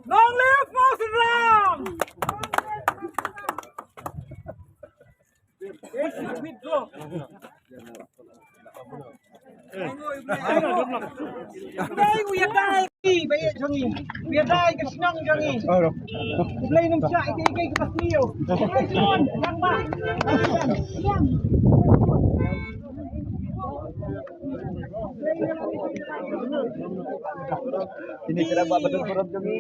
Long live Mausuram! Đây Việt Đai bây giờ jangi Việt Đai cái nong jangi lấy nông trại cái bát nhiều các bạn ini kena buat betul-betul jangi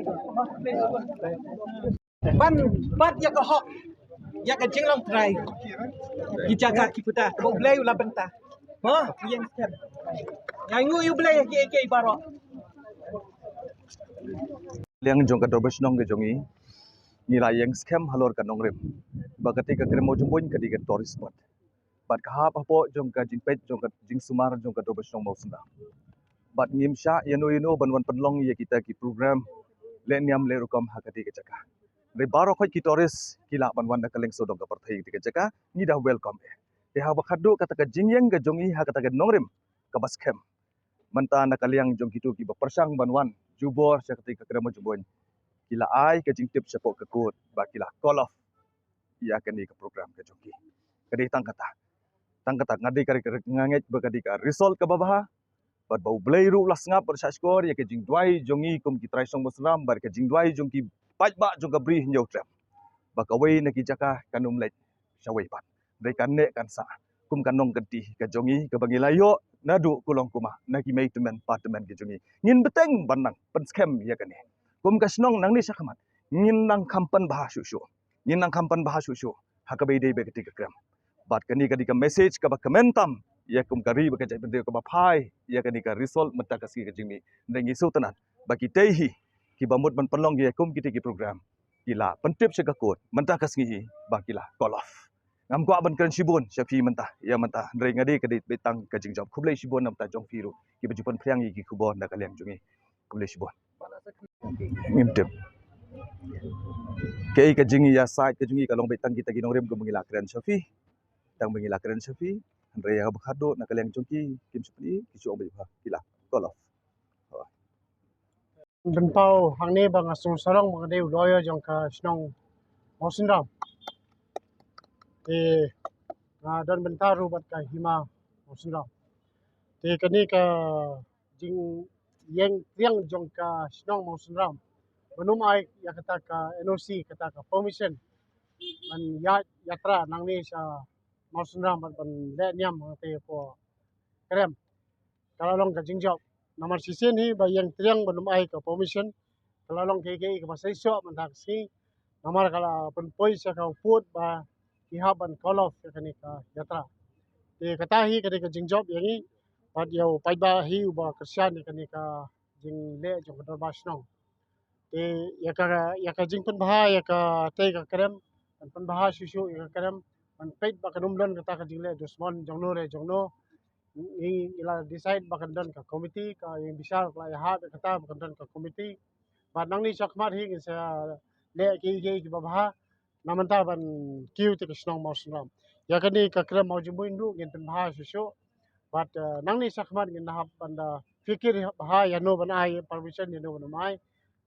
ban ya ke hok ya ke jing long trai dijaga kita boleh ulah bentah yang stem yang ngu boleh ke barok liang jong ka dorbes nong ke jongi nila yang scam halor ka nongrem bagati ka kremo jumboin ka diga tourist spot bat ka ha papo jong ka jingpet jong ka jing sumar jong ka dorbes nong mau senda bat ngim sha yano banwan penlong ye kita ki program le niam le rukom ha ka diga jaka re baro khoi ki tourist kila banwan da kaleng sodong ka parthai diga jaka ni da welcome e ha bakhadu kata ka jingyeng ka jongi ha kata ka nongrem ka bas scam manta na kaliang jong kitu ki persang banwan jubor sakti ka kremo jumboin kila ai ke jing tip sepok ke kod ba kila call off ia kani ke program ke joki kadi tangkata ngadi kari nganget ba kadi ka result ke babaha bat bau blai ru las ngap ber skor ya ke jing duai jongi kum ki trai song bosram bar ke jing duai jong ki paj ba jong ka bri njau trap ba ka wei na ki jaka kanum lek sawai pat dai kan ne kan sa kum kanong kedi ke jongi ke bangilayo nadu kulong kuma naki mai temen partemen ke jongi ngin beteng banang pen scam ya kani kum kasnong nang ni sakamat ngin nang kampan bahasa susu hakabai dei be ketika kram bat kani kadi ka message ka ba komentam ya kum kari ba kajai bende ka ba phai ya kani ka result mata kasi ka jingmi ndangi sultanat bagi tehi ki bamut ban penlong ya kum kiti ki program kila pentip sekakut mata kasngi ba kila call off ngam ko aban kan sibun syafi mentah ya mentah ndrei ngadi kadi betang ka jingjob khublai sibun nam ta jong firu ki bajupan phriang yi ki khubon da kaliang jungi khublai sibun ngimtip kei ka jingi ya side ka jungi kalong betang kita ginong rem ko mengila keren syafi tang mengila keren syafi ndrei ya bakhado na kaliang jongki kim sepi kisu obai ba kila call off ben pau hang ni bang asung sarong bang deu loyo jong ka snong mosindam dan bentaru bat ka hima mosindam kani ka jing yang tiang jong ka snong mosindam benum ai ya kata ka NOC kata ka permission man ya yatra nang ni sa mosindam ban le nyam te ko krem kalau long ka jingjob nomor sisen hi ba yang tiang benum ai ka permission kalau long ke ka masai so man tak si nomor kala pen poi sa ka put ba ihaban call off kani ka yatra kata hi kani ka jingjob yang ni pat yau pai ba hi ba kersian kani ka jing le jong ka ba snong ya ka jing pen bah ya ka te ka krem pen bah susu ya ka krem man peit ba kanum lon kata ka jing le dosmon jong no ni ila decide ba kan don ka committee ka yang bisa ka ya ha kata ba kan don ka committee ba nang ni sakmat hi sa le ki ba bah namanta ban kiu te snong mau snong ya kani ka krem mau jumbu indu ngin pen bah susu but nang ni sakmat ngin hab banda fikir bah ya no ban ai permission ya no ban mai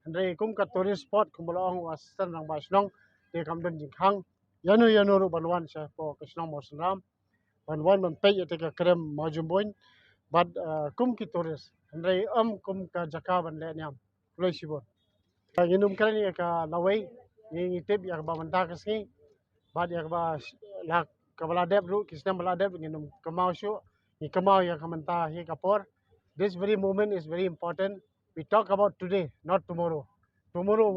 andre kum ka tourist spot kum bolong asistan rang ba snong te kam don jing khang ya no ru ban wan sa ko ka snong mau snong ban wan ban pe te ka krem mau jumbu but kum ki tourist andre kum ka jaka ban le nyam loi sibon nginum kani ka lawai ni tip ya ba manta kasi bad ya ba la ka bala deb ru kisna bala deb nginum kamau shu ni kamau ya kamanta hi kapor this very moment is very important we talk about today not tomorrow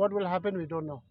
what will happen we don't know